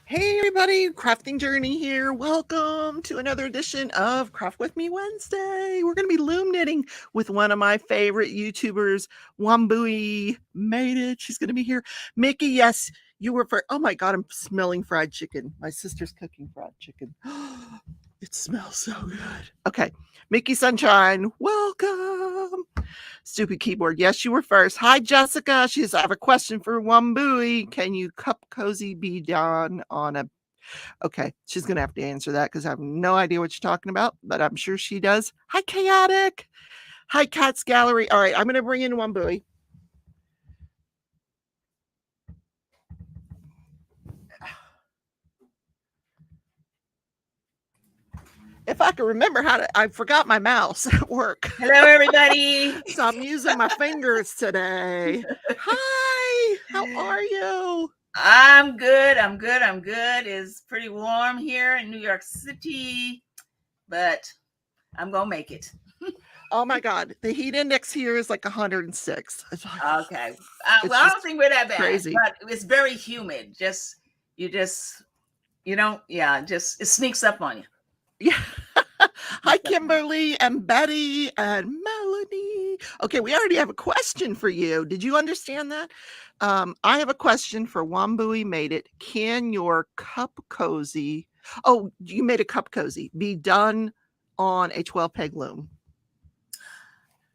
Hey everybody, Crafting Journey here. Welcome to another edition of Craft With Me Wednesday. We're going to be loom knitting with one of my favorite YouTubers, Wambui. Made it. She's going to be here. Mickey, yes, you were for. Oh my God, I'm smelling fried chicken. My sister's cooking fried chicken. It smells so good. Okay, Mickey Sunshine, welcome. Stupid keyboard. Yes, you were first. Hi, Jessica. She says, I have a question for Wambui. Can you cup cozy be done on a... Okay, she's going to have to answer that because I have no idea what you're talking about, but I'm sure she does. Hi, Chaotic. Hi, Cat's Gallery. All right, I'm going to bring in Wambui. If I can remember how to... I forgot my mouse at work. Hello, everybody. So I'm using my fingers today. Hi, how are you? I'm good. It's pretty warm here in New York City, but I'm going to make it. Oh my God. The heat index here is like 106. Okay. Well, I don't think we're that bad, crazy. But it's very humid. It sneaks up on you. Yeah. Hi, Kimberly and Betty and Melanie. Okay, we already have a question for you. Did you understand that? I have a question for Wambui Made It. Can your cup cozy... Oh, you made a cup cozy. Be done on a 12 peg loom?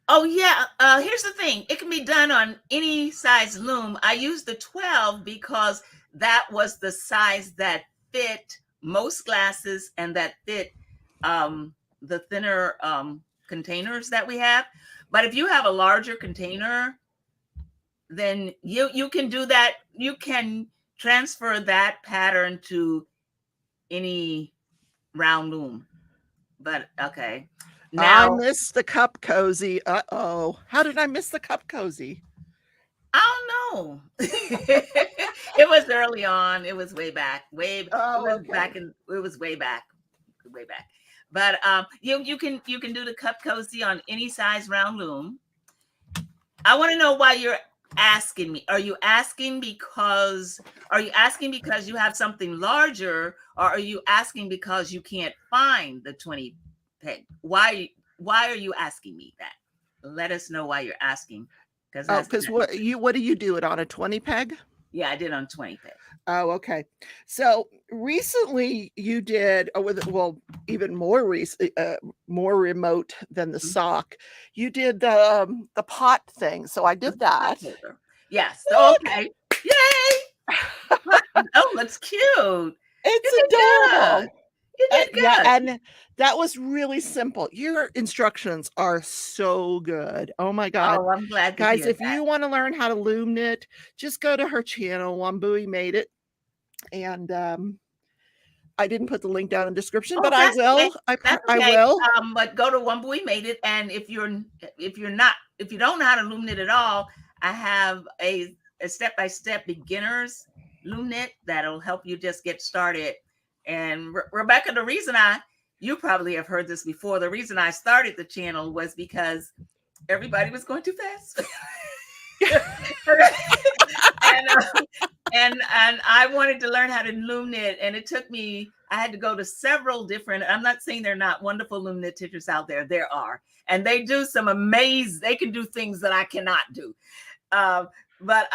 Oh, yeah. Here's the thing. It can be done on any size loom. I used the 12 because that was the size that fit most glasses and that fit the thinner containers that we have. But if you have a larger container, then you can do that. You can transfer that pattern to any round loom. But okay. Now, I missed the cup cozy. Uh-oh. How did I miss the cup cozy? I don't know. It was early on. It was way back. It was way back. But you can do the cup cozy on any size round loom. I want to know why you're asking me. Are you asking because you have something larger, or are you asking because you can't find the 20 peg? Why are you asking me that? Let us know why you're asking. Because what do you do it on a 20 peg? Yeah, I did on 20 peg. Oh, okay. So recently you did, even more recent, more remote than the sock. You did the pot thing. So I did that. Yes. Okay. Yay! Oh, that's cute. It's adorable. You did good. Yeah, and that was really simple. Your instructions are so good. Oh my God. Oh, I'm glad to guys, hear if that. you want to learn how to loom knit, just go to her channel. Wambui Made It. And I didn't put the link down in the description, but I will. Okay. I will. But go to Wambui Made It, and if you don't know how to loom knit at all, I have a step-by-step beginners loom knit that'll help you just get started. And Rebecca, the reason you probably have heard this before, the reason I started the channel was because everybody was going too fast. and I wanted to learn how to loom knit, and it took me. I had to go to several different. I'm not saying there are not wonderful loom knit teachers out there. There are, and they do some amazing. They can do things that I cannot do. But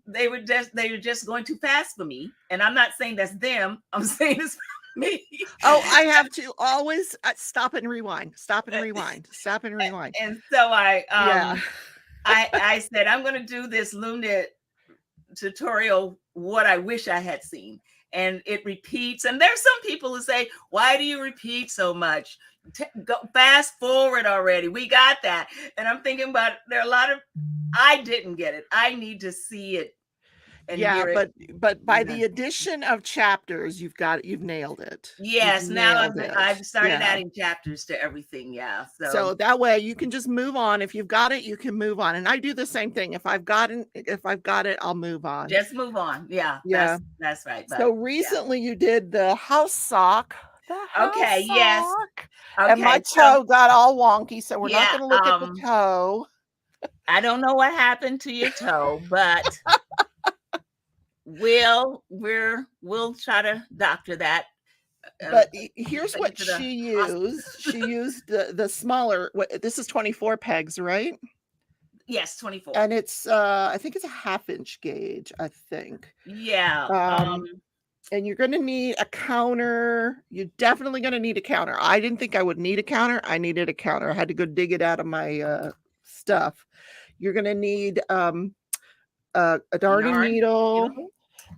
they were just going too fast for me, and I'm not saying that's them. I'm saying it's me. Oh, I have to always stop and rewind. And so I said, I'm going to do this loom knit tutorial, what I wish I had seen. And it repeats. And there's some people who say, why do you repeat so much? Go fast forward already. We got that. And I'm thinking about, there are a lot of, I didn't get it. I need to see it. And but by the addition of chapters, you've nailed it. Yes, now I've started adding chapters to everything. Yeah. So that way you can just move on. If you've got it, you can move on. And I do the same thing. If I've got it, I'll move on. Just move on. Yeah. Yeah. That's right. But, so recently you did the house sock. Okay. Yes. Okay, and my toe got all wonky, so we're not going to look at the toe. I don't know what happened to your toe, but we'll try to doctor that. But here's Take you what to the she hospital. used. She used the smaller. This is 24 pegs, right? Yes, 24. And it's I think it's a 1/2 inch gauge. I think. Yeah. And you're going to need a counter. You're definitely going to need a counter. I didn't think I would need a counter. I needed a counter. I had to go dig it out of my stuff. You're going to need a darning Yarn needle,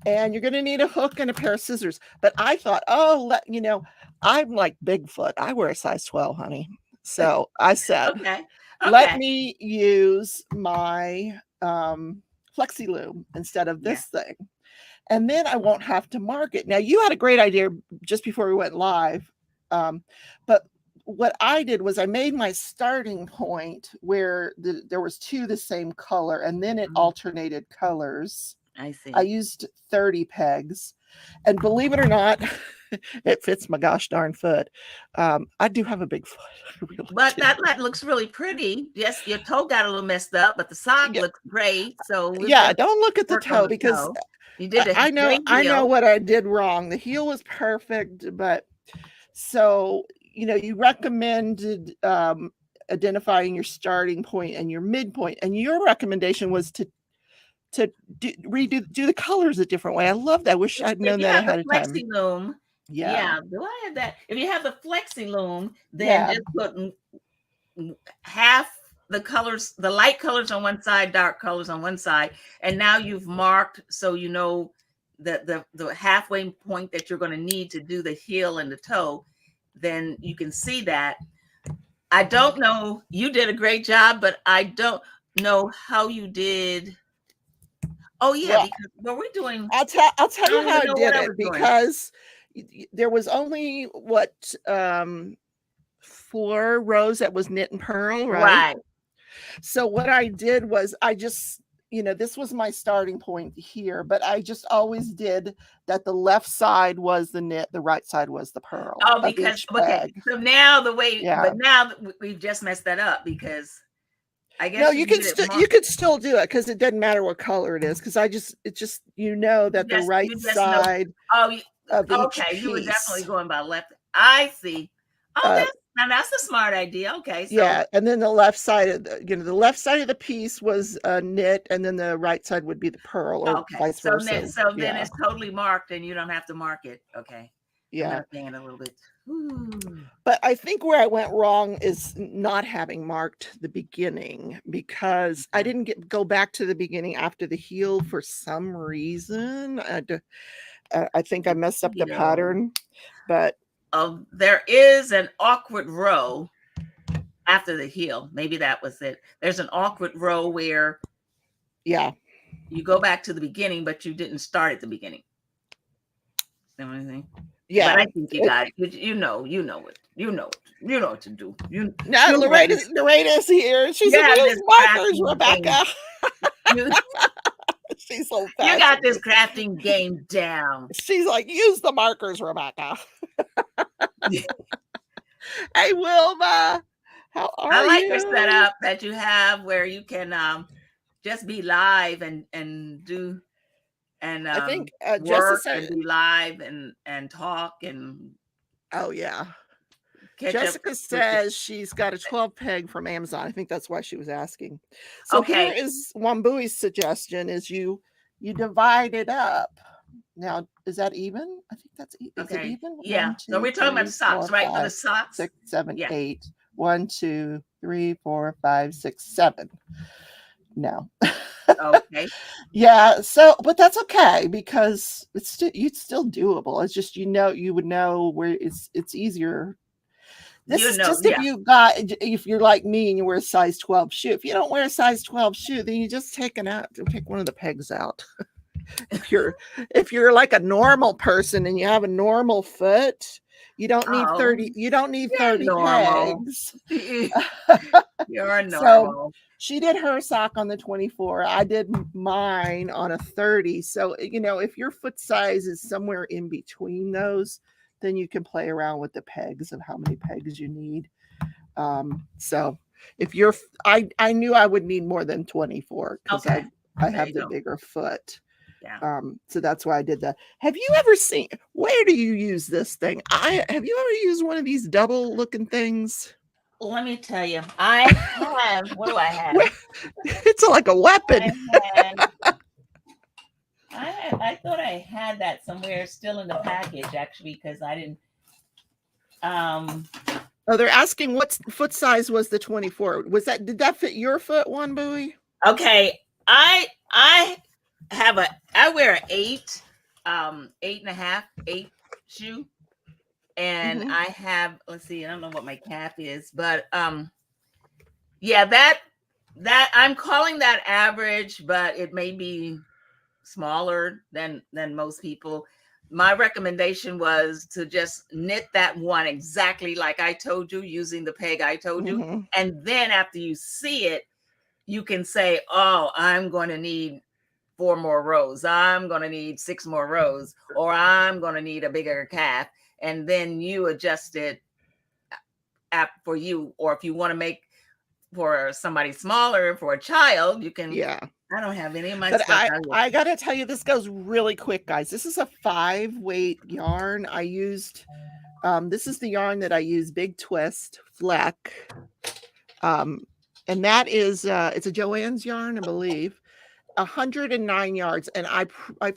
and you're going to need a hook and a pair of scissors. But I thought, oh, I'm like Bigfoot. I wear a size 12, honey. So I said, Okay. let me use my Flexi Loom instead of this thing. And then I won't have to mark it. Now, you had a great idea just before we went live. But what I did was I made my starting point where there was 2 the same color, and then it alternated colors. I see. I used 30 pegs. And believe it or not, it fits my gosh darn foot. I do have a big foot. Really but that looks really pretty. Yes, your toe got a little messed up, but the sock looks great. So yeah, don't look at the toe because you did it. I know what I did wrong. The heel was perfect, but so you recommended identifying your starting point and your midpoint, and your recommendation was to do the colors a different way. I love that. I wish I'd known that ahead of time. Flexi Loom. Yeah. Do I have that? If you have the Flexi Loom, then just put half the colors, the light colors on one side, dark colors on one side, and now you've marked so you know the halfway point that you're going to need to do the heel and the toe. Then you can see that. I don't know. You did a great job, but I don't know how you did. Oh yeah, because what we're doing. I'll tell you how I did it, because there was only 4 rows that was knit and purl, right? So what I did was I just, this was my starting point here, but I just always did that the left side was the knit, the right side was the purl. Oh, because so now but now we've just messed that up, because I guess no, you could still do it, because it doesn't matter what color it is, because that the right side of each piece. You were definitely going by left. I see. Oh, that's a smart idea. Okay. So. Yeah, and then the left side of the left side of the piece was knit, and then the right side would be the purl, or vice versa. So then it's totally marked, and you don't have to mark it. Okay. Yeah. I'm a little bit. But I think where I went wrong is not having marked the beginning, because I didn't go back to the beginning after the heel for some reason. I think I messed up the pattern, but there is an awkward row after the heel. Maybe that was it. There's an awkward row where you go back to the beginning, but you didn't start at the beginning. You know anything? Yeah, but I think you got it. You know what to do. Now Loretta's here. She's like, use markers, Rebecca. She's so fast. You got this crafting game down. She's like, use the markers, Rebecca. Hey, Wilma, how are you? I like your setup that you have, where you can just be live and do. And I think work and be live and talk and Jessica says she's got a 12 peg from Amazon. I think that's why she was asking. So here is Wambui's suggestion: is you divide it up. Now, is that even? I think that's is it even? Yeah. 1, 2, so we're talking about the socks, 4, right? 5, For the socks. 6, 7, 8. 1, 2, 3, 4, 5, 6, 7. No. Okay. Yeah. So, but that's okay, because it's still doable. It's just you would know where it's easier. This is just if you're like me and you wear a size 12 shoe. If you don't wear a size 12 shoe, then you just take one of the pegs out. If you're like a normal person and you have a normal foot, you don't need 30. You don't need 30 pegs. You're normal. So she did her sock on the 24. I did mine on a 30. So if your foot size is somewhere in between those, then you can play around with the pegs of how many pegs you need. So if I knew I would need more than 24, because I have the bigger foot. Yeah. So that's why I did that. Have you ever seen, where do you use this thing? Have you ever used one of these double looking things? Well, let me tell you, I have, what do I have? It's like a weapon. I thought I had that somewhere still in the package actually, because I didn't. Oh, they're asking what foot size was the 24. Did that fit your foot, Wambui? Okay, I wear an 8, 8.5, 8 shoe, and I have, let's see, I don't know what my calf is, but yeah, that I'm calling that average, but it may be smaller than most people. My recommendation was to just knit that one exactly like I told you, using the peg I told you, and then after you see it, you can say, oh, I'm going to need 4 more rows, I'm going to need 6 more rows, or I'm going to need a bigger calf, and then you adjust it for you. Or if you want to make for somebody smaller, for a child, you can. Yeah. I don't have any of my But stuff. I gotta tell you, this goes really quick, guys. This is a 5-weight yarn. I used this is the yarn that I use, Big Twist Fleck. And that is it's a Joann's yarn, I believe. 109 yards, and I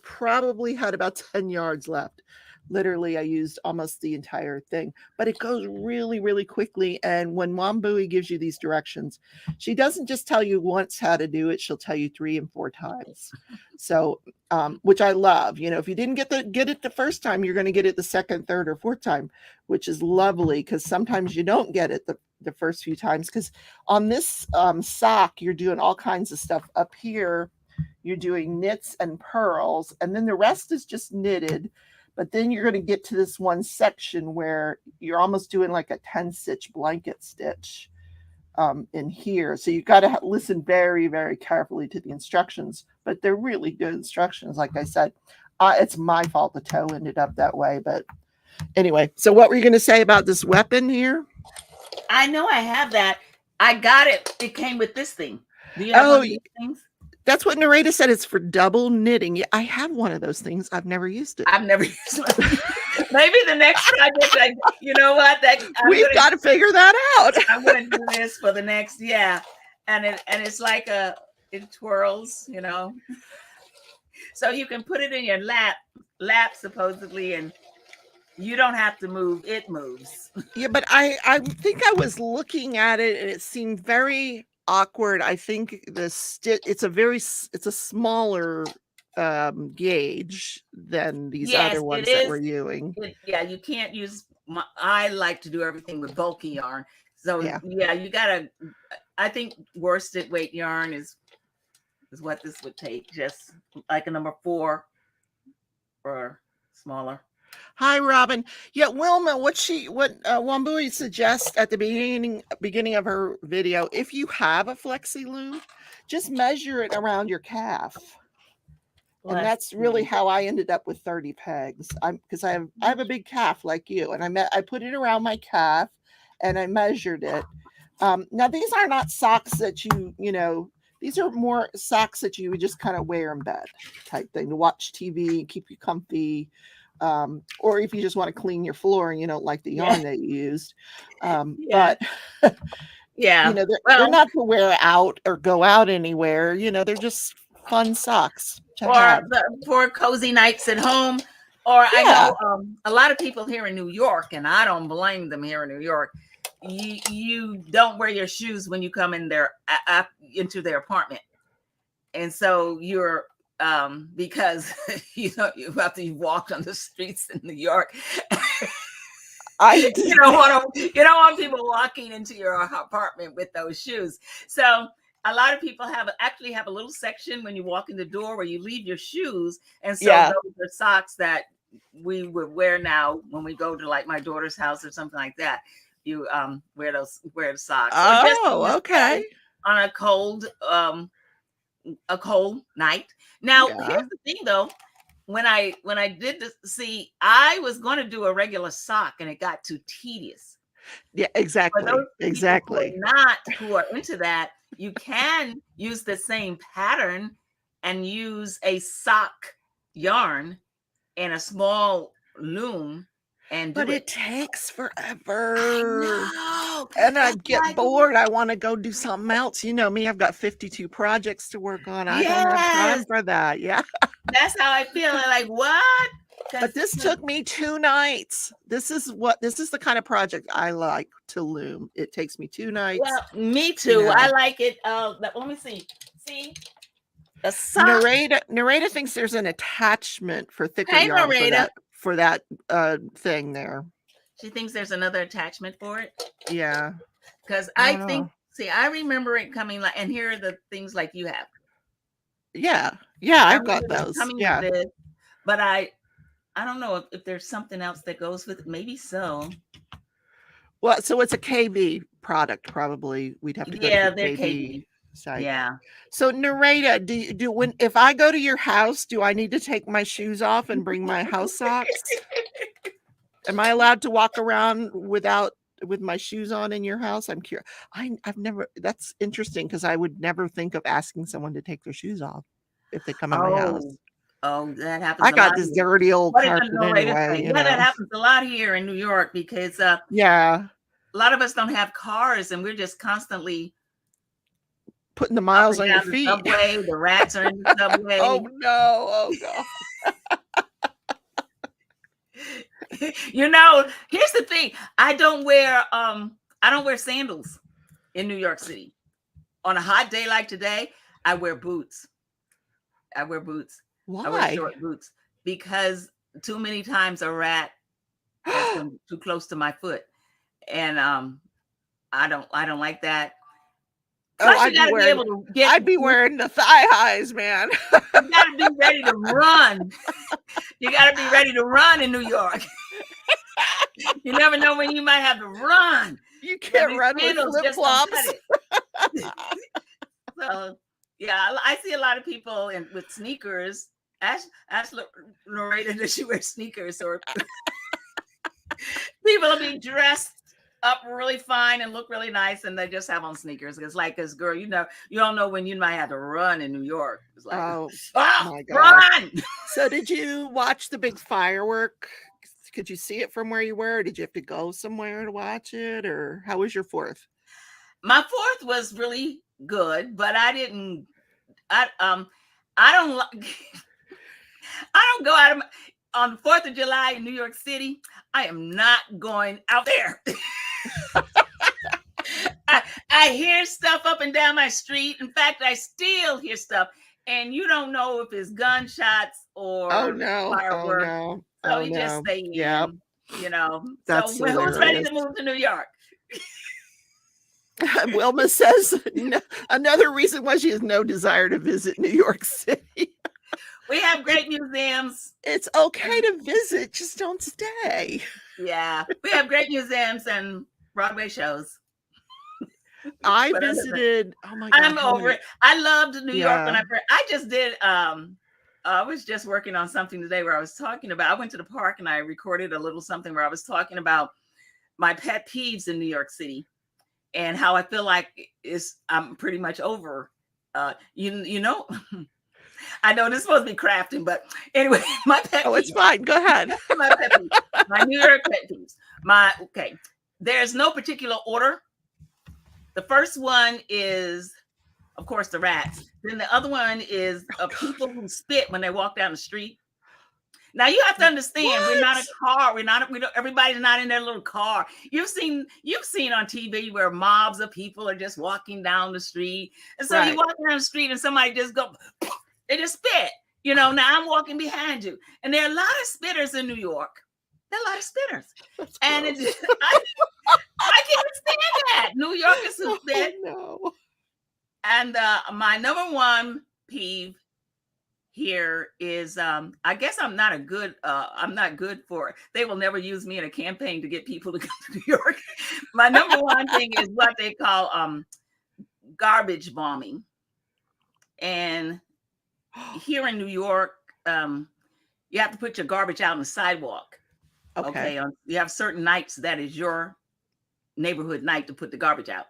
probably had about 10 yards left. Literally, I used almost the entire thing, but it goes really, really quickly. And when Wambui gives you these directions, she doesn't just tell you once how to do it; she'll tell you 3 and 4 times. So, which I love. You know, if you didn't get it the first time, you're going to get it the second, third, or fourth time, which is lovely, because sometimes you don't get it the first few times. Because on this sock, you're doing all kinds of stuff up here. You're doing knits and purls, and then the rest is just knitted. But then you're going to get to this one section where you're almost doing like a 10-stitch blanket stitch in here. So you've got to listen very, very carefully to the instructions, but they're really good instructions. Like I said, it's my fault the toe ended up that way. But anyway, so what were you going to say about this weapon here? I know I have that. I got it. It came with this thing. Do you have one of these things? That's what Narrate said. It's for double knitting. Yeah, I have one of those things. I've never used it. I've never used it. Maybe the next project, you know what? We've got to figure that out. I'm going to do this for the next, yeah. And it's like it twirls, you know. So you can put it in your lap supposedly, and you don't have to move. It moves. Yeah, but I think I was looking at it and it seemed very awkward. I think it's a smaller gauge than these other ones that we're using. Yeah, you can't use I like to do everything with bulky yarn. So yeah, you gotta, I think worsted weight yarn is what this would take, just like a number 4 or smaller. Hi, Robin. Yeah, Wilma, what Wambui suggests at the beginning of her video, if you have a flexi loom, just measure it around your calf. And that's really how I ended up with 30 pegs. Because I have a big calf like you, and I put it around my calf and I measured it. Now these are not socks that you know, these are more socks that you would just kind of wear in bed type thing, to watch TV, keep you comfy. Or if you just want to clean your floor and you don't like the yarn that you used. But yeah, you know, they're not to wear out or go out anywhere. You know, they're just fun socks for cozy nights at home. Or I know a lot of people here in New York, and I don't blame them here in New York. You don't wear your shoes when you come in there into their apartment, and so you're because you know, after you've walked on the streets in New York, you don't want people walking into your apartment with those shoes. So a lot of people actually have a little section when you walk in the door where you leave your shoes, and so those are socks that we would wear now when we go to like my daughter's house or something like that. You wear the socks. Oh, okay. On a cold night. Now, here's the thing though. When I did this, see, I was going to do a regular sock and it got too tedious. Yeah, exactly. For those who are into that, you can use the same pattern and use a sock yarn and a small loom and do But it. it takes I forever. know. And That's I'd get why. bored. I want to go do something else. You know me, I've got 52 projects to work on. I don't have time Yes, for that. Yeah. that's how I feel. I'm like, what? But this took me 2 nights. This is the kind of project I like to loom. It takes me 2 nights. Well, me You too. I know. like it. Let me see. See the sock. Narrate thinks there's an attachment for thicker Hey, yarn narrator. for that thing there. She thinks there's another attachment for it. Yeah. Because I I don't think, know. see, I remember it coming like, and here are the things like you have. Yeah. Yeah, I I've remember got them those. coming with Yeah. this, but I don't know if there's something else that goes with it. Maybe so. Well, so it's a KB product, probably. We'd have to go to Yeah, the they're KB KB. site. Yeah. So Narita, if I go to your house, do I need to take my shoes off and bring my house socks? Am I allowed to walk around with my shoes on in your house? I'm curious. I've never. That's interesting because I would never think of asking someone to take their shoes off if they come in my house. Oh, that happens I a lot got this here. dirty old What did the carpet narrator anyway. say? You Yeah, that know. happens a lot here in New York because Yeah. a lot of us don't have cars and we're just constantly Putting the up miles and on your down the feet. subway. The rats are in the subway. Oh no! Oh god! You know, here's the thing. I don't wear sandals in New York City. On a hot day like today, I wear boots. I wear Why? short boots because too many times a rat has come too close to my foot. And I don't like that. Plus, Oh, you gotta be able to get. I'd be wearing the thigh highs, man. You gotta be ready to run. You gotta be ready to run in New York. You never know when you might have to run. You can't run with flip flops. So yeah, I see a lot of people with sneakers. Ask Loretta, does she wear sneakers? Or people will be dressed up really fine and look really nice, and they just have on sneakers. It's like, this girl, you don't know when you might have to run in New York. It's like, oh my god, run! So did you watch the big firework? Could you see it from where you were? Or did you have to go somewhere to watch it, or how was your 4th? My 4th was really good, but I didn't. I don't like. I don't go out on the 4th of July in New York City. I am not going out there. I hear stuff up and down my street. In fact, I still hear stuff, and you don't know if it's gunshots or fireworks. So you just stay in. Yep. You know. That's so who's ready to move to New York? Wilma says another reason why she has no desire to visit New York City. We have great museums. It's okay to visit, just don't stay. Yeah, we have great museums and Broadway shows. I visited. Oh my god, I'm over it. I loved New York when I just did. I was just working on something today where I was talking about. I went to the park and I recorded a little something where I was talking about my pet peeves in New York City and how I feel like I'm pretty much over. You know. I know this is supposed to be crafting, but anyway, my pet peeves. It's fine. Go ahead. My pet peeves. My New York pet peeves. There's no particular order. The first one is, of course, the rats. Then the other one is people who spit when they walk down the street. Now you have to understand, we're not a car. Everybody's not in their little car. You've seen on TV where mobs of people are just walking down the street, and so you walk down the street and somebody just they just spit. Now I'm walking behind you, and there are a lot of spitters in New York. There are a lot of spitters, and I can't stand that. New York is so spit. No. And my number one peeve here is I guess I'm not good for it. They will never use me in a campaign to get people to come to New York. My number one thing is what they call garbage bombing. And here in New York, you have to put your garbage out on the sidewalk. Okay. You have certain nights that is your neighborhood night to put the garbage out.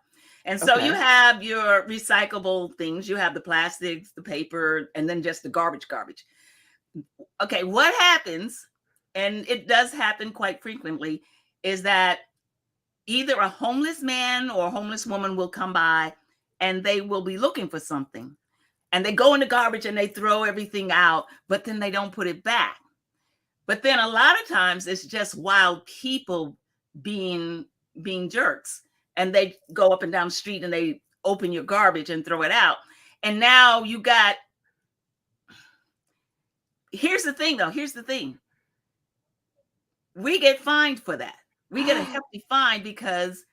And so you Okay. have your recyclable things, you have the plastics, the paper, and then just the garbage. Okay, what happens, and it does happen quite frequently, is that either a homeless man or a homeless woman will come by and they will be looking for something. And they go in the garbage and they throw everything out, but then they don't put it back. But then a lot of times it's just wild people being jerks. And they go up and down the street and they open your garbage and throw it out. And now you got, here's the thing though, here's the thing. We get fined for that. We get a hefty fine because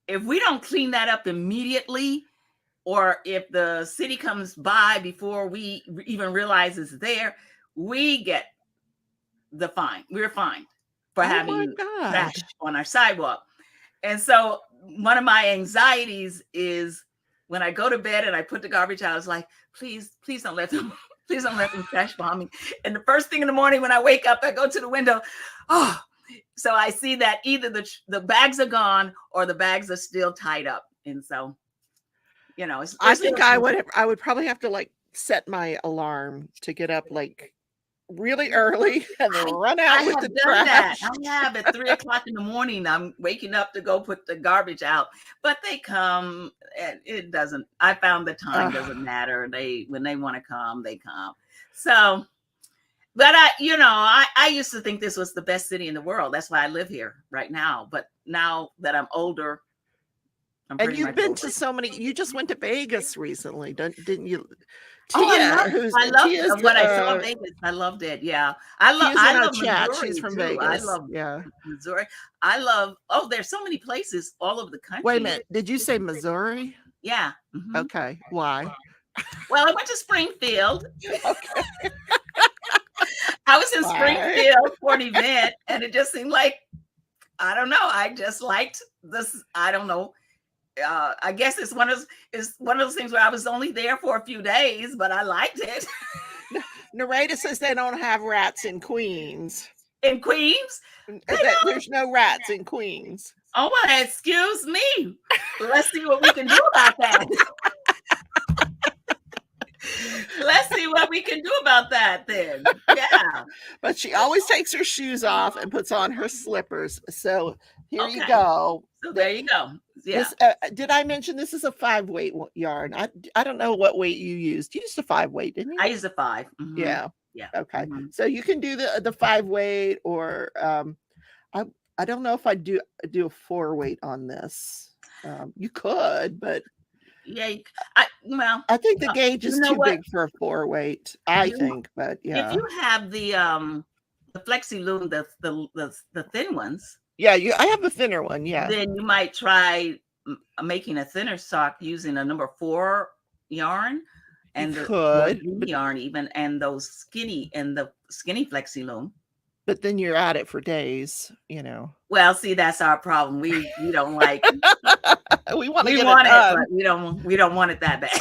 if we don't clean that up immediately, or if the city comes by before we even realize it's there, we get the fine. We're fined for having trash on our sidewalk. And so one of my anxieties is when I go to bed and I put the garbage out, I was like, please don't let them, please don't let them trash bomb me. And the first thing in the morning when I wake up, I go to the window. Oh, so I see that either the bags are gone or the bags are still tied up. And so, you know, I think I would probably have to like set my alarm to get up like really early and run out with the trash. I have at 3 o'clock in the morning. I'm waking up to go put the garbage out, but they come and it doesn't. I found the time doesn't matter. When they want to come, they come. So, but I used to think this was the best city in the world. That's why I live here right now. But now that I'm older. And you've been to so many. You just went to Vegas recently, didn't you? Tia, I loved when I saw Vegas. I loved it. Yeah, I love Missouri. She's from too. Vegas. I love Missouri. I love. Oh, there's so many places all over the country. Wait a minute. Did you say Missouri? Yeah. Mm-hmm. Okay. Why? Well, I went to Springfield. Okay. I was in Springfield for an event, and it just seemed like, I don't know. I just liked this. I don't know. I guess it's one of those things where I was only there for a few days, but I liked it. Narrate says they don't have rats in Queens. In Queens? There's no rats in Queens. Oh, well, excuse me. Let's see what we can do about that. Let's see what we can do about that then. Yeah. But she always takes her shoes off and puts on her slippers. So here you go. So there you go. Yeah. Did I mention this is a 5-weight yarn? I don't know what weight you used. You used a 5-weight, didn't you? I used a 5. Mm-hmm. Yeah. Yeah. Okay. Mm-hmm. So you can do the 5-weight, or I don't know if I'd do a 4-weight on this. You could, but yeah, I think the gauge is too big for a 4-weight. I think, but yeah. If you have the Flexi Loom, the thin ones. Yeah, I have a thinner one. Yeah. Then you might try making a thinner sock using a number 4 yarn, and the yarn even, and the skinny Flexi Loom. But then you're at it for days, you know. Well, see, that's our problem. We don't like. we want it, but we don't want it that bad.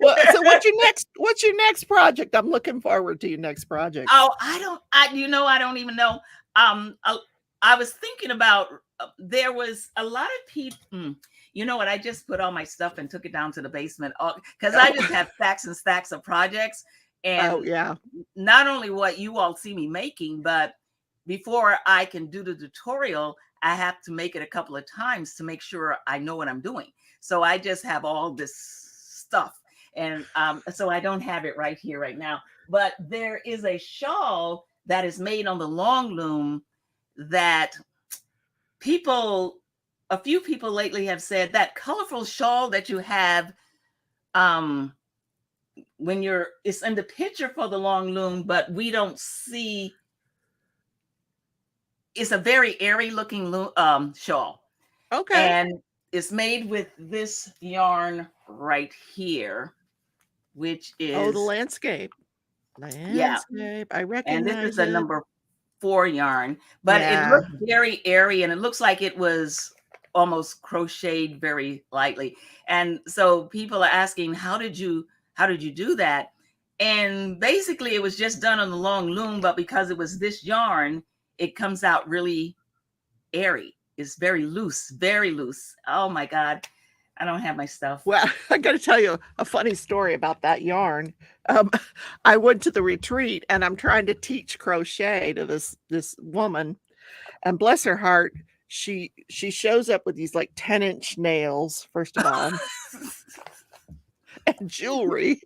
Well, so what's your next project? I'm looking forward to your next project. Oh, I don't even know. I was thinking about, there was a lot of people, you know what? I just put all my stuff and took it down to the basement because I just have stacks and stacks of projects. And not only what you all see me making, but before I can do the tutorial, I have to make it a couple of times to make sure I know what I'm doing. So I just have all this stuff. And so I don't have it right here right now. But there is a shawl that is made on the long loom that a few people lately have said that colorful shawl that you have when it's in the picture for the long loom, but we don't see, it's a very airy looking shawl. Okay. And it's made with this yarn right here, which is the landscape. Yeah. I recognize and this is a number 4 yarn, but it looks very airy, and it looks like it was almost crocheted very lightly. And so people are asking, how did you do that? And basically it was just done on the long loom, but because it was this yarn, it comes out really airy. is very loose, very loose. Oh my God. I don't have my stuff. Well, I got to tell you a funny story about that yarn. Um, I went to the retreat and I'm trying to teach crochet to this woman, and bless her heart, she shows up with these like 10-inch nails, first of all, and jewelry.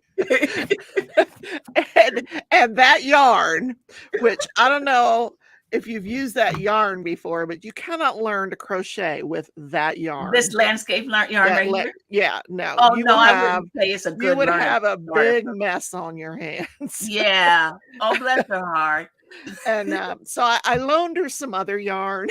and that yarn, which I don't know if you've used that yarn before, but you cannot learn to crochet with that yarn. This landscape yarn right here? Yeah, no. Oh, no, I wouldn't say it's a good You would have a starter. big mess on your hands. Yeah. Oh, bless her heart. And so I loaned her some other yarn.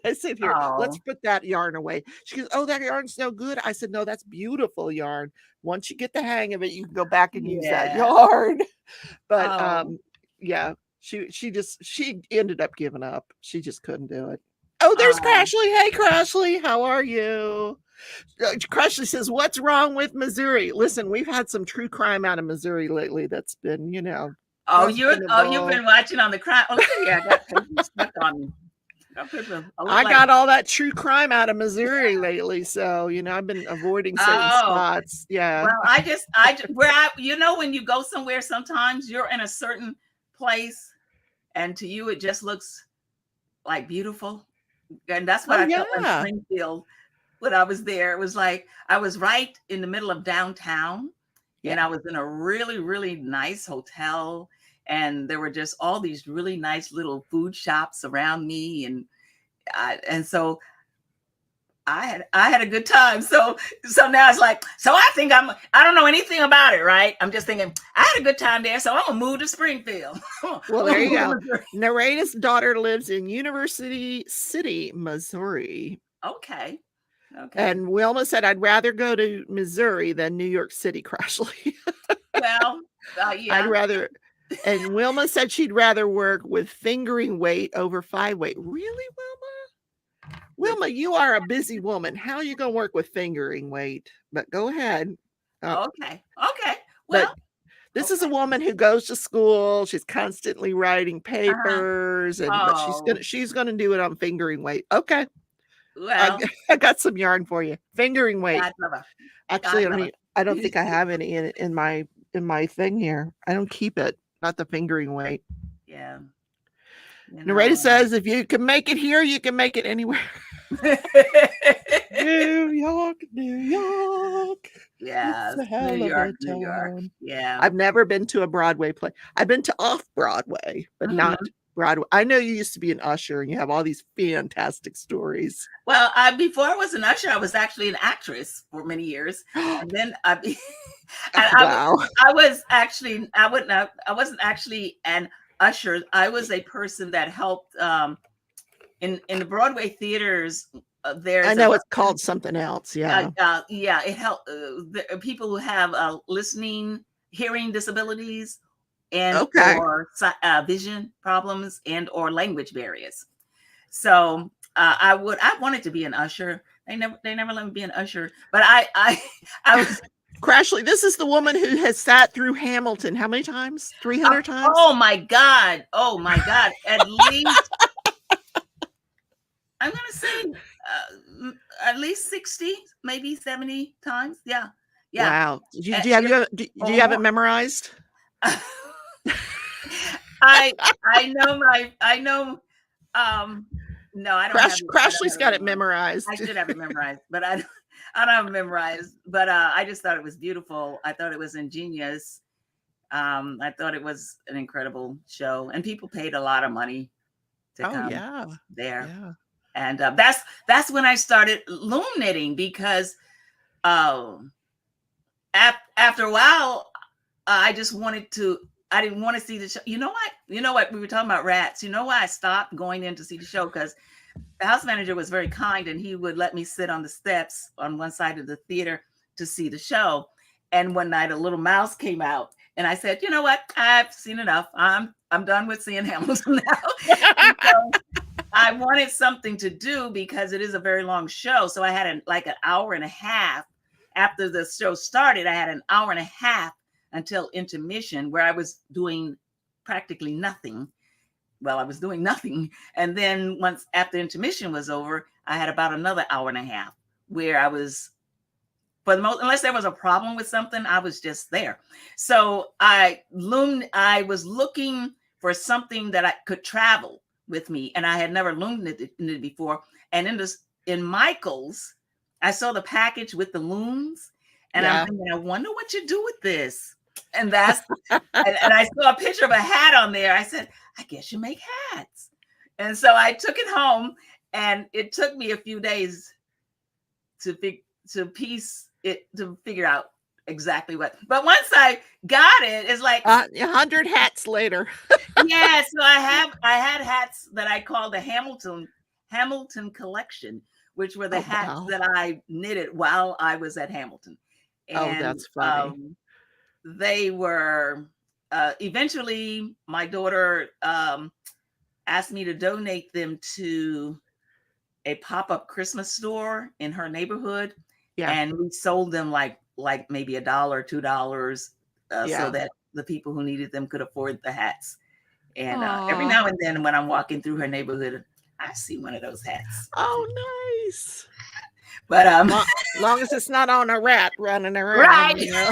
I said, here, let's Oh. put that yarn away. She goes, oh, that yarn's no good. I said, no, that's beautiful yarn. Once you get the hang of it, you can go back and use that yarn. But yeah, she ended up giving up. She just couldn't do it. Oh, there's Crashly. Hey, Crashly, how are you? Crashly says, what's wrong with Missouri? Listen, we've had some true crime out of Missouri lately that's been, you know. Oh, you've been watching on the crime. Okay, yeah, I got papers stuck on me. I got all that true crime out of Missouri lately, so you know I've been avoiding certain spots. Yeah. Well, you know, when you go somewhere, sometimes you're in a certain place, and to you it just looks like beautiful, and that's what I felt in Springfield when I was there. It was like I was right in the middle of downtown, and I was in a really, really nice hotel. And there were just all these really nice little food shops around me, and so I had a good time. So now it's like, so I think I don't know anything about it, right? I'm just thinking I had a good time there, so I'm gonna move to Springfield. Well, there you go. Narrate's daughter lives in University City, Missouri. Okay. And Wilma said, I'd rather go to Missouri than New York City, Crashly. Well, yeah. I'd rather. And Wilma said she'd rather work with fingering weight over 5-weight. Really, Wilma? Wilma, you are a busy woman. How are you going to work with fingering weight? But go ahead. Okay. Well, this is a woman who goes to school. She's constantly writing papers, but she's gonna do it on fingering weight. Okay. Well, I got some yarn for you. Fingering weight. Actually, I don't think I have any in my thing here. I don't keep it. Not the fingering weight. Yeah. Narrate says, if you can make it here, you can make it anywhere. New York. Yeah. New York. Yeah. I've never been to a Broadway play. I've been to off-Broadway, but not Broadway. I know you used to be an usher and you have all these fantastic stories. Well, before I was an usher, I was actually an actress for many years. And then I wasn't actually an usher. I was a person that helped in the Broadway theaters. I know it's called something else. Yeah. It helped people who have listening, hearing disabilities, and or vision problems and or language barriers. So I wanted to be an usher. They never let me be an usher, but I was. Crashly, this is the woman who has sat through Hamilton. How many times? 300 times? Oh my God. At least, I'm going to say at least 60, maybe 70 times. Yeah. Wow. Do you have it memorized? I know. No, I don't. Crashly's got it memorized. I should have it memorized, but I don't have it memorized. But I just thought it was beautiful. I thought it was ingenious. I thought it was an incredible show, and people paid a lot of money to come there. Yeah. And that's when I started loom knitting, because after a while, I didn't want to see the show. You know what? We were talking about rats. You know why I stopped going in to see the show? Because the house manager was very kind, and he would let me sit on the steps on one side of the theater to see the show. And one night, a little mouse came out, and I said, "You know what? I've seen enough. I'm done with seeing Hamilton now." So I wanted something to do, because it is a very long show. So I had an hour and a half after the show started. I had an hour and a half until intermission, where I was doing practically nothing. Well, I was doing nothing. And then once after intermission was over, I had about another hour and a half where I was, for the most, unless there was a problem with something, I was just there. So I was looking for something that I could travel with me, and I had never loomed it before. And in Michael's, I saw the package with the looms, and I'm thinking, I wonder what you do with this. And and I saw a picture of a hat on there. I said, I guess you make hats. And so I took it home, and it took me a few days to figure out exactly what. But once I got it, it's like 100 hats later. Yeah, so I had hats that I called the Hamilton collection, which were the hats that I knitted while I was at Hamilton. And that's funny. They were eventually my daughter asked me to donate them to a pop-up Christmas store in her neighborhood. Yeah. And we sold them like maybe $1, $2, so that the people who needed them could afford the hats. And every now and then when I'm walking through her neighborhood, I see one of those hats. Oh, nice. But long as it's not on a rat running around. Right. You know?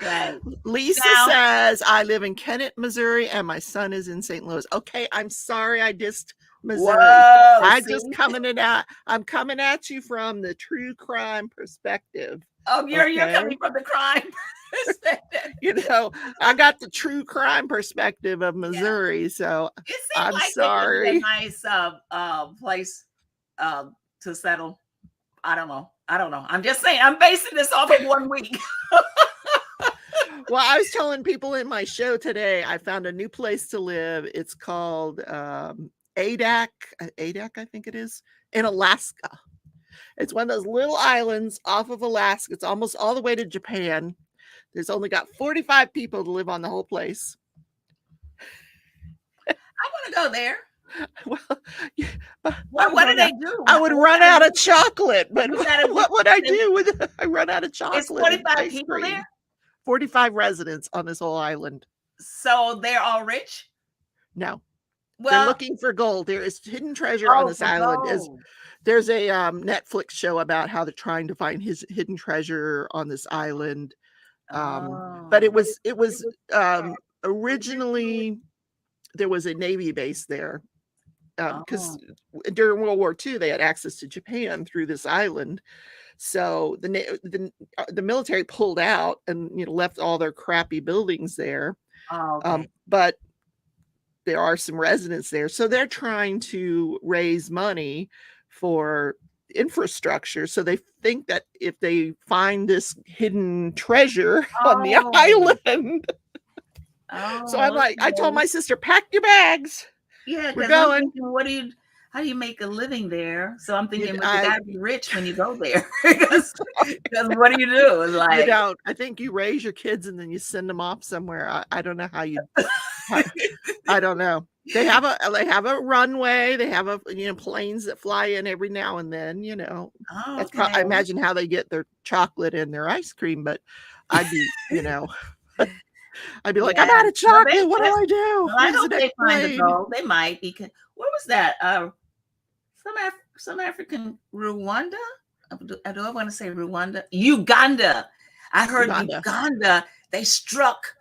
Right. Lisa says, I live in Kennett, Missouri, and my son is in St. Louis. Okay, I'm sorry I dissed Missouri. Whoa, I'm coming at you from the true crime perspective. Oh, you're coming from the crime perspective. You know, I got the true crime perspective of Missouri, so I'm sorry. It seems like a nice place to settle. I don't know. I'm just saying, I'm basing this off of 1 week. Well, I was telling people in my show today, I found a new place to live. It's called Adak, I think it is, in Alaska. It's one of those little islands off of Alaska. It's almost all the way to Japan. There's only got 45 people to live on the whole place. I want to go there. Well, what do they do? I would run out of chocolate, but what would I do with it? I run out of chocolate. It's 45 people there? 45 residents on this whole island. So they're all rich? No. Well, they're looking for gold. There is hidden treasure on this island. There's a Netflix show about how they're trying to find his hidden treasure on this island. But it was originally there was a Navy base there because during World War II they had access to Japan through this island. So the military pulled out and left all their crappy buildings there. But there are some residents there, so they're trying to raise money for infrastructure. So they think that if they find this hidden treasure on the island, so I'm like, I told my sister, pack your bags. Yeah, we're going. How do you make a living there? So I'm thinking, you gotta be rich when you go there. because what do you do? It's like, you don't. I think you raise your kids and then you send them off somewhere. I don't know how you. I don't know. They have a runway. They have planes that fly in every now and then. That's I imagine how they get their chocolate and their ice cream. But I'd be, I'd be like, I'm out of chocolate. What do I do? Well, I hope they find the gold. They might, because what was that? Some African Rwanda. Do I want to say Rwanda? Uganda. I heard Uganda. They struck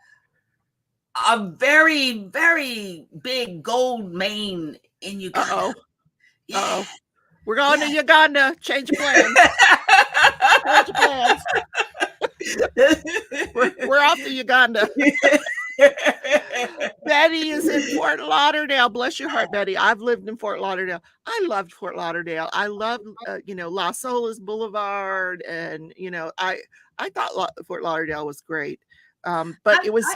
a very, very big gold mine in Uganda. Uh-oh. We're going to Uganda. Change plans. Change plans. We're off to Uganda. Betty is in Fort Lauderdale. Bless your heart, Betty. I've lived in Fort Lauderdale. I loved Fort Lauderdale. I loved, Las Olas Boulevard, and I thought Fort Lauderdale was great. But it was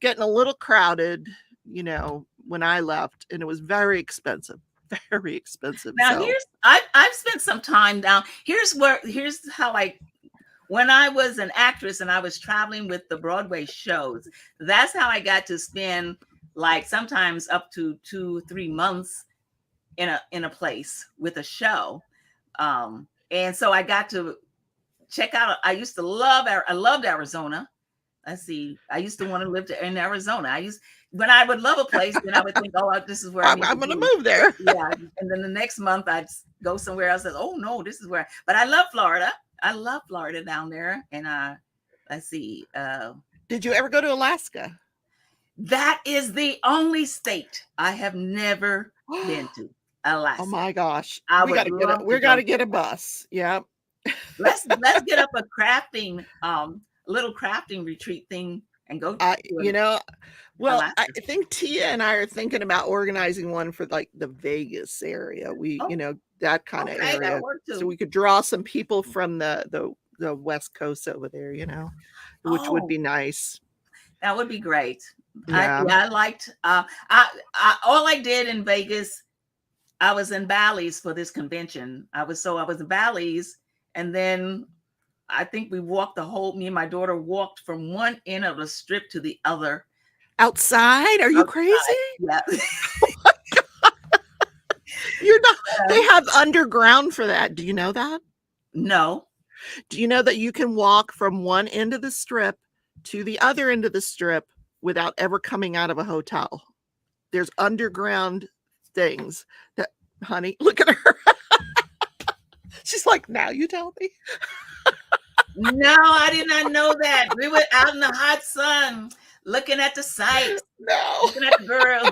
getting a little crowded, when I left, and it was very expensive. Very expensive. Now I've spent some time down. Here's how when I was an actress and I was traveling with the Broadway shows, that's how I got to spend sometimes up to 2-3 months in a place with a show. And so I got to check out. I loved Arizona. let's see. I used to want to live in Arizona. When I would love a place, then I would think, oh, this is where I need I'm to going to be. move there. Yeah. And then the next month I'd go somewhere else. Oh no, this is where, but I love Florida. I love Florida down there. And let's see. Did you ever go to Alaska? That is the only state I have never been to. Alaska. Oh my gosh. We got to get a bus. Yeah. Let's get up a crafting, little crafting retreat thing and go. Well, I think Tia and I are thinking about organizing one for like the Vegas area. That kind of area. So we could draw some people from the West Coast over there, which would be nice. That would be great. Yeah. I liked, all I did in Vegas, I was in Bally's for this convention. I was in Bally's, and then I think me and my daughter walked from one end of the strip to the other. Outside? Are you crazy? Yeah. Oh my God. You're not. They have underground for that. Do you know that? No. Do you know that you can walk from one end of the strip to the other end of the strip without ever coming out of a hotel? There's underground things that, honey, look at her. She's like, now you tell me. No, I did not know that. We were out in the hot sun looking at the sights. No. Looking at the girls.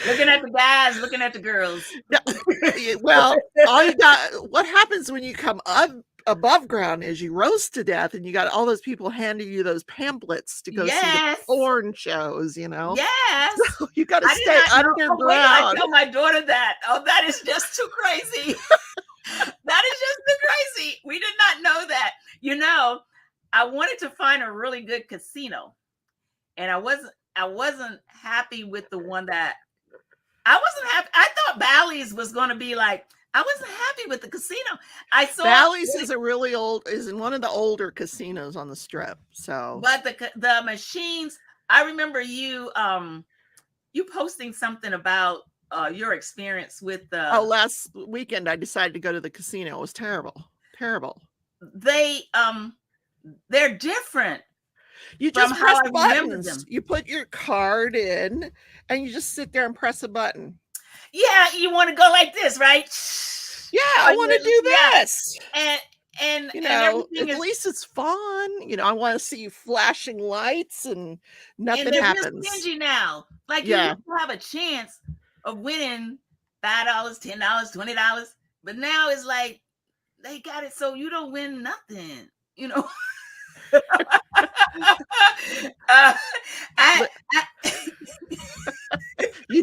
Looking at the guys, looking at the girls. Well, what happens when you come above ground is you roast to death, and you got all those people handing you those pamphlets to go see the porn shows, Yes. So you got to stay underground. I tell my daughter that. Oh, that is just too crazy. That is just too crazy. We did not know that. I wanted to find a really good casino, and I wasn't happy with the one that I wasn't happy. I thought Bally's was going to be like, I wasn't happy with the casino. I saw Bally's is in one of the older casinos on the strip. So, but the machines, I remember you posting something about your experience with the. Last weekend I decided to go to the casino. It was terrible. They're different. You just press buttons. You put your card in, and you just sit there and press a button. Yeah, you want to go like this, right? Yeah, I want to do this. And at least it's fun. I want to see flashing lights, and nothing happens. And they're stingy now. Like you have a chance of winning $5, $10, $20, but now it's like they got it so you don't win nothing. You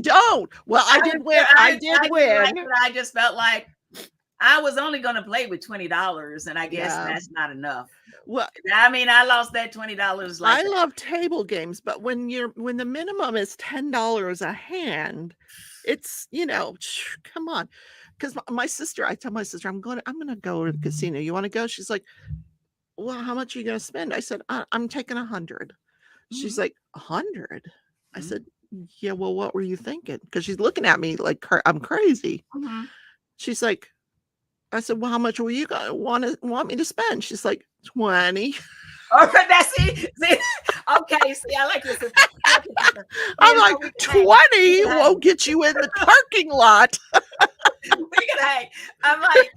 don't. Well, I did win. I just felt like I was only going to play with $20, and I guess that's not enough. Well, I lost that $20. I love table games, but when the minimum is $10 a hand, it's come on. Because I tell my sister, I'm going to go to the casino. You want to go? She's like, well, how much are you going to spend? I said, I'm taking 100. She's like, 100? I said, yeah, well, what were you thinking? Because she's looking at me like I'm crazy. She's like, I said, well, how much were you going to want me to spend? She's like, 20. Oh, that's it. Okay, see, I like this. I'm like, 20 won't get you in the parking lot. We can hang. I'm like,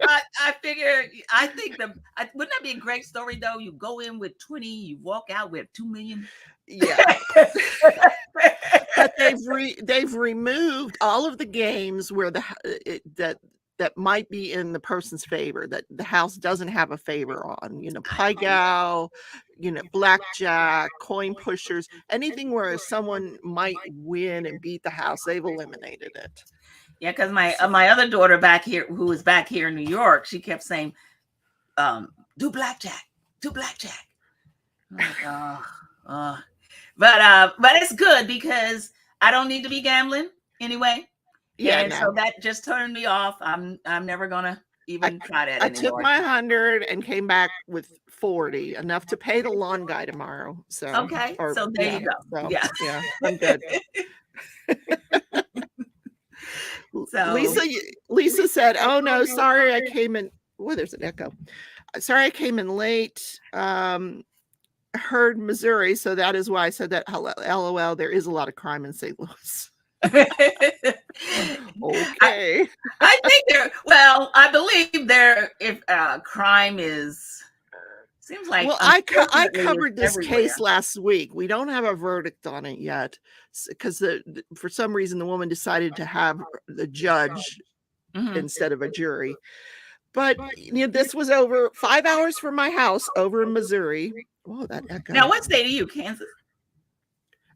I figure, I think wouldn't that be a great story though? You go in with 20, you walk out with 2 million. Yeah. But they've removed all of the games where that might be in the person's favor, that the house doesn't have a favor on, pie gow, blackjack, coin pushers, anything where someone might win and beat the house, they've eliminated it. Yeah, because my other daughter back here, who was back here in New York, she kept saying, do blackjack. But it's good because I don't need to be gambling anyway. Yeah, and so that just turned me off. I'm never gonna even try that anymore. I took my 100 and came back with 40, enough to pay the lawn guy tomorrow. So okay, so there you go. So, yeah, I'm good. So Lisa said, "Oh no, sorry, I came in." Well, there's an echo. sorry I came in late. Heard Missouri, so that is why I said that. LOL. There is a lot of crime in St. Louis. Okay. I think there. Well, I believe there. If crime is, seems like well, I unfortunately it's covered this everywhere. case last week. We don't have a verdict on it yet because for some reason the woman decided to have the judge instead of a jury. But this was over 5 hours from my house over in Missouri. Oh, that echo. Now, what state are you? Kansas?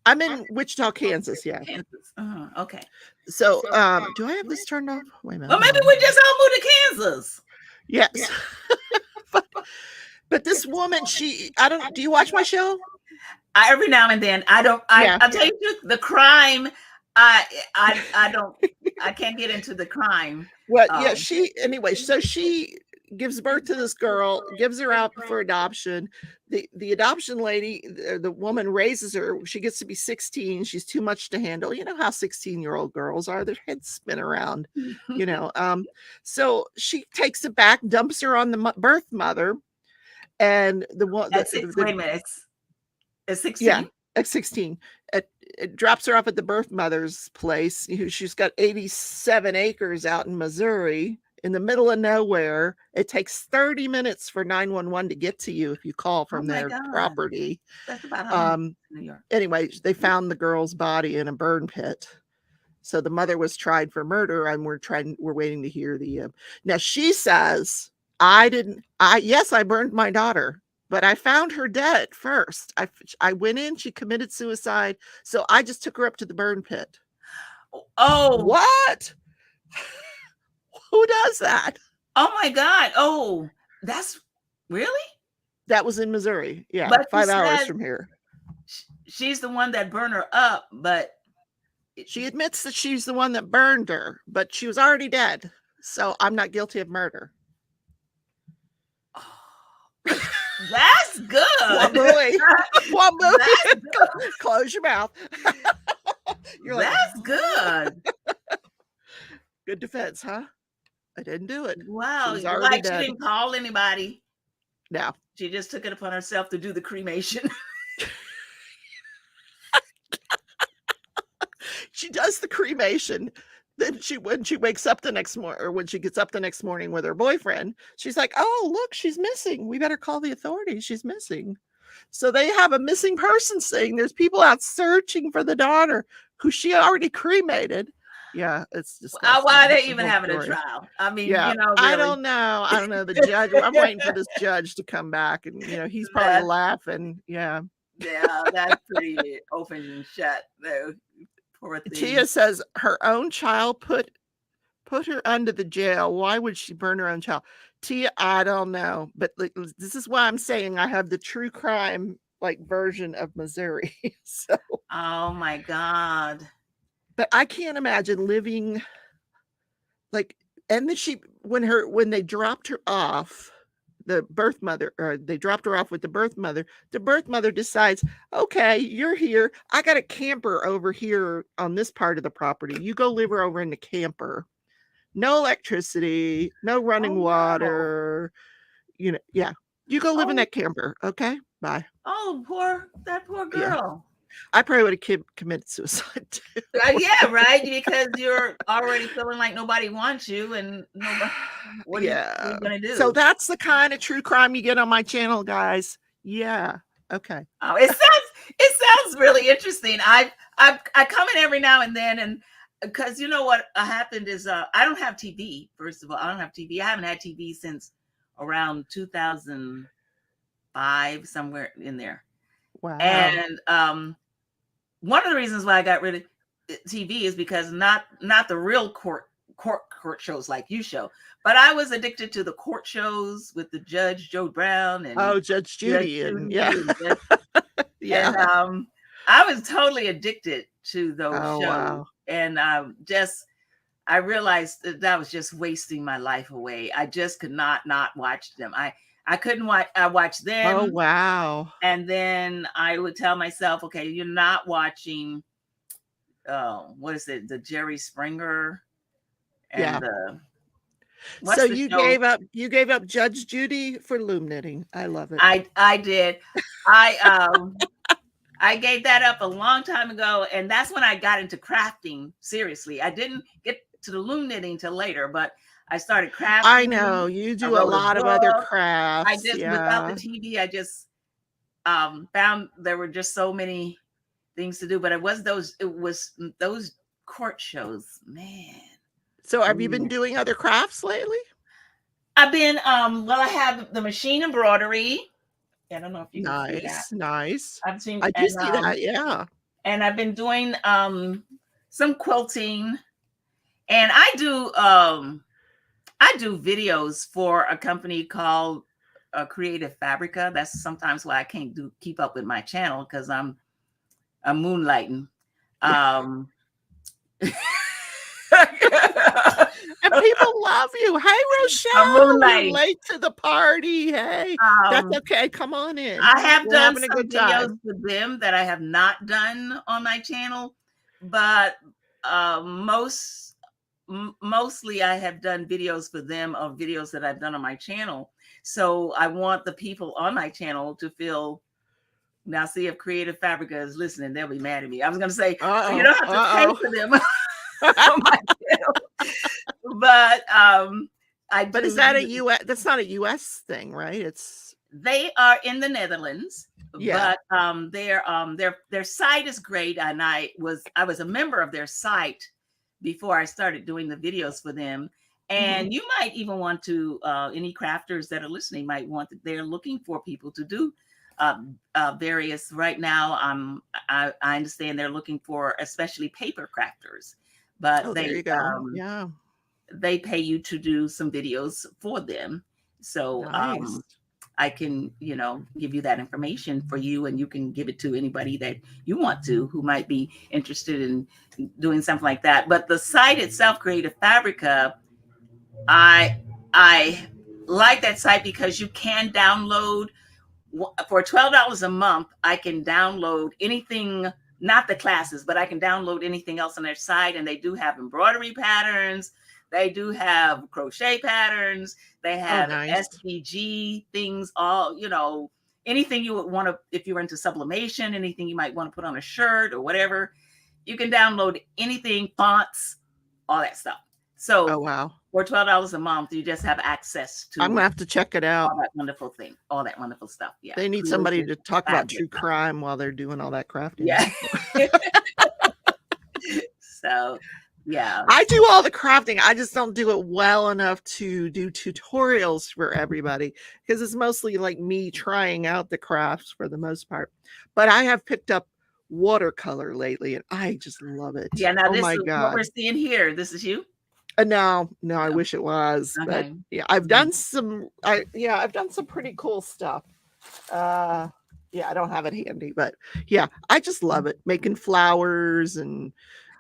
I'm in Wichita, Kansas. Yeah. Kansas. Okay. So, do I have this turned off? Wait a minute. Well, maybe we just all moved to Kansas. Yes. but this woman, do you watch my show? Every now and then. I don't. I'll tell you the crime. I don't. I can't get into the crime. Well, yeah. So she gives birth to this girl, gives her out for adoption. The adoption lady, the woman raises her. She gets to be 16. She's too much to handle. You know how 16-year-old girls are. Their heads spin around. So she takes it back, dumps her on the birth mother, and the one. Wait a minute. It's 16. Yeah, at 16. It drops her off at the birth mother's place. She's got 87 acres out in Missouri in the middle of nowhere. It takes 30 minutes for 911 to get to you if you call from their property. That's about New York. Anyway, they found the girl's body in a burn pit. So the mother was tried for murder, and we're waiting to hear the now she says, I burned my daughter, but I found her dead first. I went in, she committed suicide, so I just took her up to the burn pit. Oh, what? Who does that? Oh my God. Oh, that's really? That was in Missouri. Yeah, but 5 hours from here. She's the one that burned her up, but she admits that she's the one that burned her, but she was already dead. So I'm not guilty of murder. That's good. Wambui. Close your mouth. That's good. Good defense, huh? I didn't do it. Wow. She didn't call anybody. No. She just took it upon herself to do the cremation. She does the cremation. Then when she wakes up the next morning, or when she gets up the next morning with her boyfriend, she's like, oh, look, she's missing. We better call the authorities. She's missing. So they have a missing person thing. There's people out searching for the daughter who she already cremated. Yeah, it's just why are they even having a trial? I mean, really. I don't know. The judge. I'm waiting for this judge to come back, and he's probably laughing. Yeah, that's pretty open and shut though. Tia says her own child put her under the jail. Why would she burn her own child? Tia, I don't know, but this is why I'm saying I have the true crime version of Missouri. So, oh my God. But I can't imagine living and then when they dropped her off, the birth mother, or they dropped her off with the birth mother decides, okay, you're here. I got a camper over here on this part of the property. You go live her over in the camper. No electricity, no running water. You go live in that camper. Okay, bye. Oh, that poor girl. Yeah. I probably would have committed suicide too. Yeah, right. Because you're already feeling like nobody wants you, and what are you gonna do? So that's the kind of true crime you get on my channel, guys. Yeah. Okay. Oh, it sounds really interesting. I come in every now and then, and because you know what happened is I don't have TV. First of all, I don't have TV. I haven't had TV since around 2005, somewhere in there. Wow. And one of the reasons why I got rid of TV is because not the real court shows like you show, but I was addicted to the court shows with the Judge Joe Brown and Judge Judy and yeah. And I was totally addicted to those shows. Wow. And I realized that was just wasting my life away. I just could not watch them. I couldn't watch. I watched them. Oh, wow. And then I would tell myself, okay, you're not watching, what is it? The Jerry Springer. And So What's the show? you gave up Judge Judy for loom knitting. I love it. I did. I gave that up a long time ago, and that's when I got into crafting seriously. I didn't get to the loom knitting till later, but I started I crafting. know you I do a wrote a lot of other book. I crafts. just without the Yeah. TV, I just found there were just so many things to do. But it was those court shows, man. So have you been Man. doing other crafts lately? I've been well, I have the machine embroidery. I don't know if you can see that. Nice, nice. I've seen I do see that, yeah. and I've been doing some quilting, and I do videos for a company called Creative Fabrica. That's sometimes why I can't keep up with my channel, because I'm moonlighting. And people love you. Hey, Rochelle, you're late to the party. Hey, that's okay. Come on in. I have We're done having a some good videos time. with them that I have not done on my channel, but mostly I have done videos for them of videos that I've done on my channel. So I want the people on my channel to feel. Now, see if Creative Fabrica is listening, they'll be mad at me. I was going to say, you don't have to pay for them on my channel. But But is that a US? That's not a US thing, right? They are in the Netherlands. Yeah. But their site is great, and I was a member of their site before I started doing the videos for them. And you might even want to, any crafters that are listening might want to, they're looking for people to do various, right now. I understand they're looking for especially paper crafters, but there you go. Yeah. They pay you to do some videos for them. So nice. I can, give you that information for you, and you can give it to anybody that you want to, who might be interested in doing something like that. But the site itself, Creative Fabrica, I like that site because you can download for $12 a month. I can download anything, not the classes, but I can download anything else on their site. And they do have embroidery patterns. They do have crochet patterns. They have SVG things, all, anything you would want to, if you're into sublimation, anything you might want to put on a shirt or whatever, you can download anything, fonts, all that stuff. So wow. For $12 a month, you just have access to. I'm gonna have to check it out. All that wonderful stuff. Yeah. They need somebody to talk about true crime while they're doing all that crafting. Yeah. So, yeah. I do all the crafting. I just don't do it well enough to do tutorials for everybody, because it's mostly like me trying out the crafts for the most part. But I have picked up watercolor lately, and I just love it. Yeah. Now, this is what we're seeing here. This is you. No, I wish it was, but yeah, I've done some. I've done some pretty cool stuff. I don't have it handy, but yeah, I just love it, making flowers, and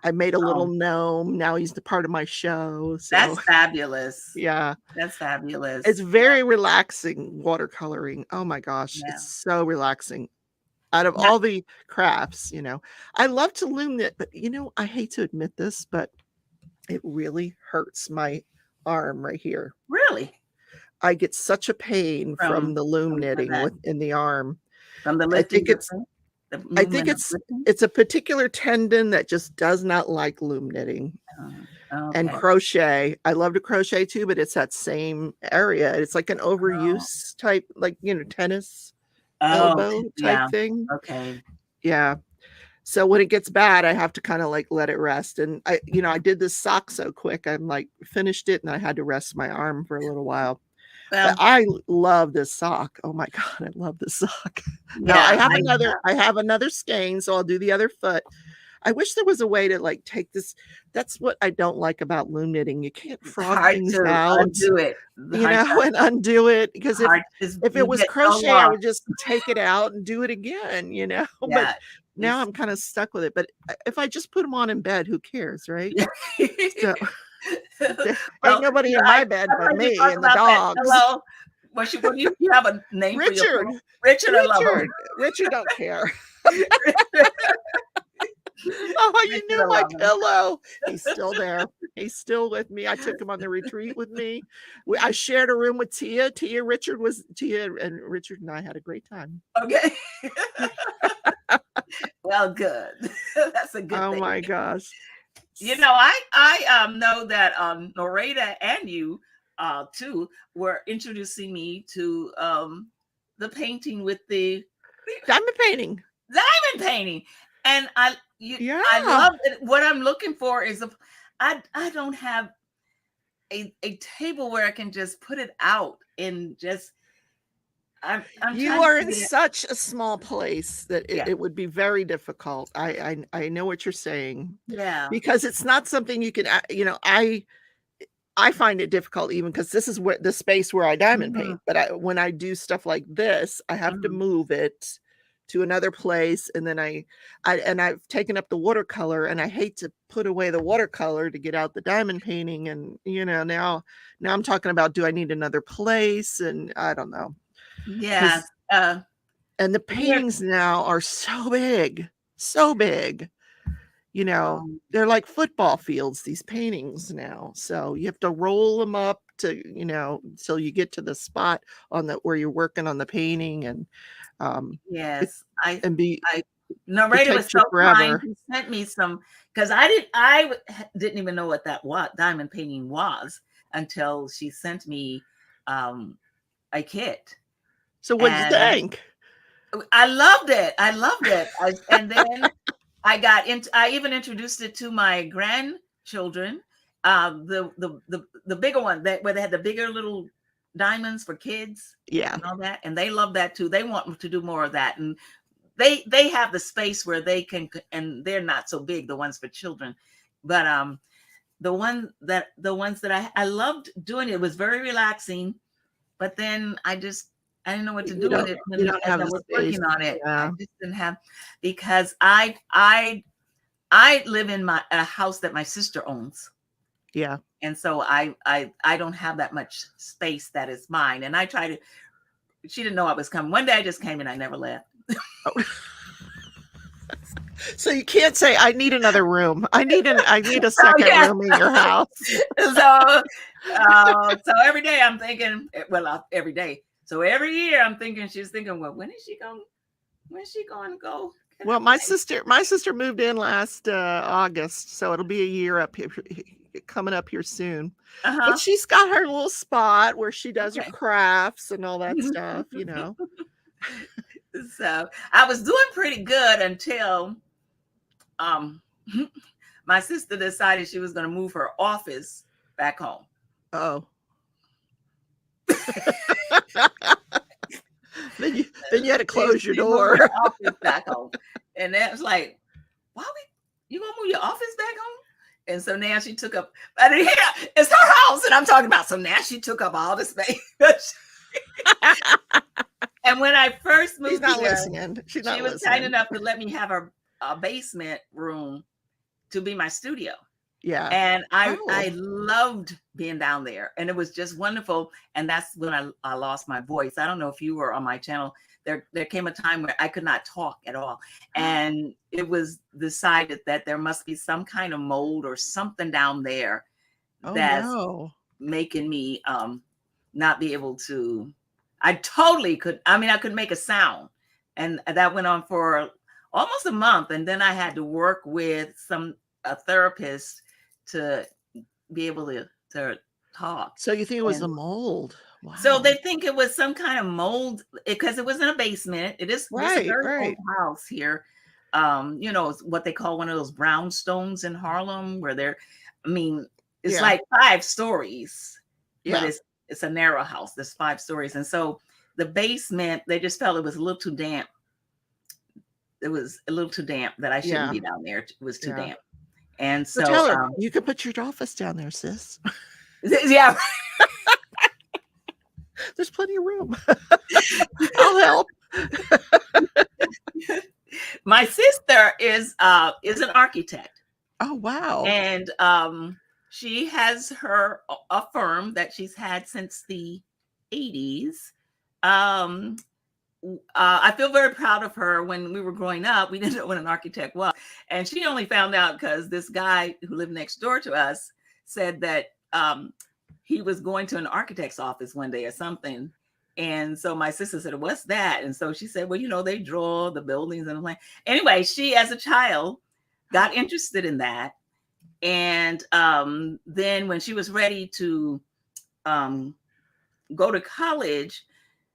I made a little gnome. Now he's the part of my show. So that's fabulous. Yeah, that's fabulous. It's very relaxing watercoloring. Oh my gosh, it's so relaxing. Out of all the crafts, I love to loom knit, but I hate to admit this, but it really hurts my arm right here. Really? I get such a pain from the loom knitting in the arm. From the lifting. I think it's a particular tendon that just does not like loom knitting. And crochet. I love to crochet too, but it's that same area. It's like an overuse type, like tennis elbow type thing. Okay. Yeah. So when it gets bad, I have to kind of like let it rest. And I did this sock so quick. I'm like finished it, and I had to rest my arm for a little while. But I love this sock. Oh my God, I love this sock. Yeah, I have another skein, so I'll do the other foot. I wish there was a way to like take this. That's what I don't like about loom knitting. You can't frog things out. Undo it. And undo it, because if it was crochet, I would just take it out and do it again, Yeah, but now I'm kind of stuck with it. But if I just put them on in bed, who cares, right? So ain't nobody in my bed but me and the dogs. Hello. What you have a name Richard. For your Richard. Richard don't care. Oh, I you should knew have my loved him. pillow. He's still there. He's still with me. I took him on the retreat with me. I shared a room with Tia. Tia and Richard and I had a great time. Okay. Well, good. That's a good Oh thing. my gosh. You know, I know that narrate and you too were introducing me to the painting with the Diamond painting. diamond painting, and I Yeah. love it. What I'm looking for is I don't have a table where I can just put it out and just I'm You trying to are in figure it. such a small place that Yeah, it would be very difficult. I know what you're saying yeah. because it's not something you can, I find it difficult even because this is where the space where I diamond Hmm. paint. But when I do stuff like this, I have to Hmm. move it to another place, and then I've taken up the watercolor, and I hate to put away the watercolor to get out the diamond painting, and now I'm talking about, do I need another place? And I don't know, Yes. because and the We're paintings now are so big, so big. um, They're like football fields, these paintings now. So you have to roll them up to, till you get to the spot on the where you're working on the painting, and it yes. and be I it narrator was takes you so kind. forever. He sent me some because didn't even know what diamond painting was until she sent me um, a kit, So what'd you and think? I loved it. I loved it. And then I got into. I even introduced it to my grandchildren. The bigger one that where they had the bigger little diamonds for kids Yeah. and all that, and they love that too. They want to do more of that, and they have the space where they can, and they're not so big, the ones for children, but the ones that I loved doing. It was very relaxing, but then I didn't know what to You do with don't it you when don't as have I the was space. working on it. I Yeah. just didn't have, because I live in a house that my sister owns, Yeah. and so I don't have that much space that is mine, and I try to. She didn't know I was coming. One day I just came and I never left. Oh. So you can't say, I need another room. I need a Oh second yeah. room in your house. So every day I'm thinking, well, every day. So every year I'm thinking, she's thinking, well, when is she going to go get Well, her place? my sister moved in last August, so it'll be a year up here, coming up here soon. But Uh-huh. she's got her little spot where she does her Okay. crafts and all that stuff. So I was doing pretty good until um my sister decided she was going to move her office back home. Oh. Then you had to close your She moved her door. office back home, and that was like, why you gonna move your office back home? And so now she took up, but yeah, it's her house, and I'm talking about. So now she took up all the space. And when I first She's moved not here, listening. She's she not was kind listening. enough to let me have a basement room to be my studio. Yeah. And I Oh. loved being down there, and it was just wonderful. And that's when I lost my voice. I don't know if you were on my channel. There came a time where I could not talk at all, and it was decided that there must be some kind of mold or something down there Oh that's no. making me not be able to. I totally could. I mean, I could make a sound, and that went on for almost a month, and then I had to work with a therapist to be able to talk. So you think it was And the mold? so Wow. they think it was some kind of mold because it was in a basement. It is This a Right, very old right. house here. It's what they call one of those brownstones in Harlem, where I mean, it's Yeah. like 5 stories, but Yeah. it's a narrow house. There's 5 stories. And so the basement, they just felt it was a little too damp. It was a little too damp that I shouldn't Yeah. be down there. It was too Yeah. damp. And So so tell her, you can put your office down there, sis. yeah. There's plenty of room. I'll help. My sister is an architect, Oh, wow. and she has a firm that she's had since the 80s. Um I feel very proud of her. When we were growing up, we didn't know what an architect was. And she only found out because this guy who lived next door to us said that he was going to an architect's office one day or something. And so my sister said, "What's that?" And so she said, "Well, they draw the buildings and the plan." Anyway, she, as a child, got interested in that. And then when she was ready to go to college,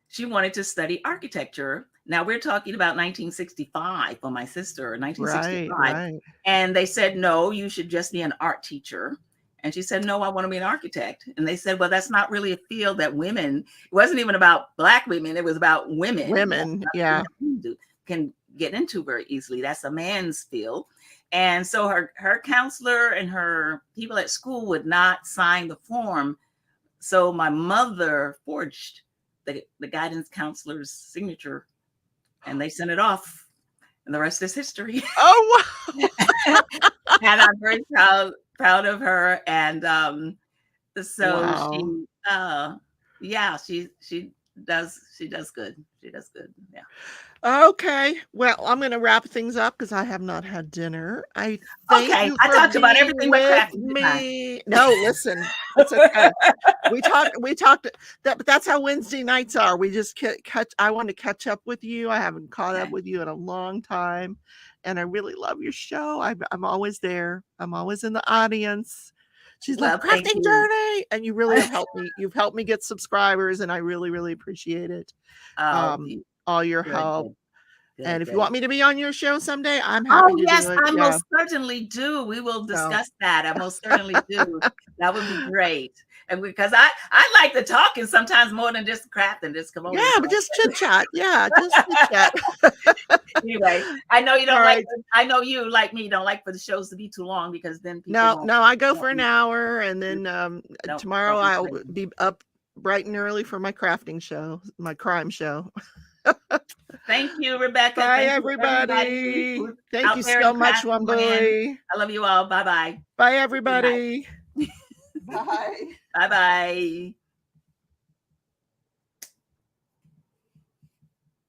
she wanted to study architecture. Now we're talking about 1965 for my sister, Right, 1965. right. And they said, "No, you should just be an art teacher." And she said, "No, I want to be an architect." And they said, "Well, that's not really a field that women," it wasn't even about Black women, it was about women. Women, yeah. Can get into very easily. That's a man's field. And so her counselor and her people at school would not sign the form. So my mother forged the guidance counselor's signature, and they sent it off, and the rest is history. Oh, wow. And I'm very proud of her. And so Wow. she does good. She does good. Yeah. Okay. Well, I'm gonna wrap things up because I have not had dinner. I thank Okay, you I for talked about being everything but with crafting, didn't I? me. No, listen, it's okay. We talked that, but that's how Wednesday nights are. We just catch I want to catch up with you. I haven't caught up Okay. with you in a long time, and I really love your show. I'm always there. I'm always in the audience. She's like, Well, thank "Crafting you. Journey," and you really have helped me. You've helped me get subscribers, and I really, really appreciate it. Oh, All your good, help. good, good, And if you good. want me to be on your show someday, I'm happy Oh, to yes, do it. I Yeah. most certainly do. We will So, discuss that. I most certainly do. That would be great. And because I like to talk, and sometimes more than just crafting, just come over yeah, and but talk. just chit chat. Yeah, just chit chat. Anyway, I know you All don't like. right. I know you, like me, don't like for the shows to be too long, because then people No, no, I go for won't an be hour, and then tomorrow don't be I'll crazy. be up bright and early for my crafting show, my crime show. Thank you, Rebecca. Bye, Thank you, everybody everybody. who's Thank out you there in so the much, crafting land. Wambui. I love you all. Bye bye. Bye, Good night. everybody. Bye. Bye bye.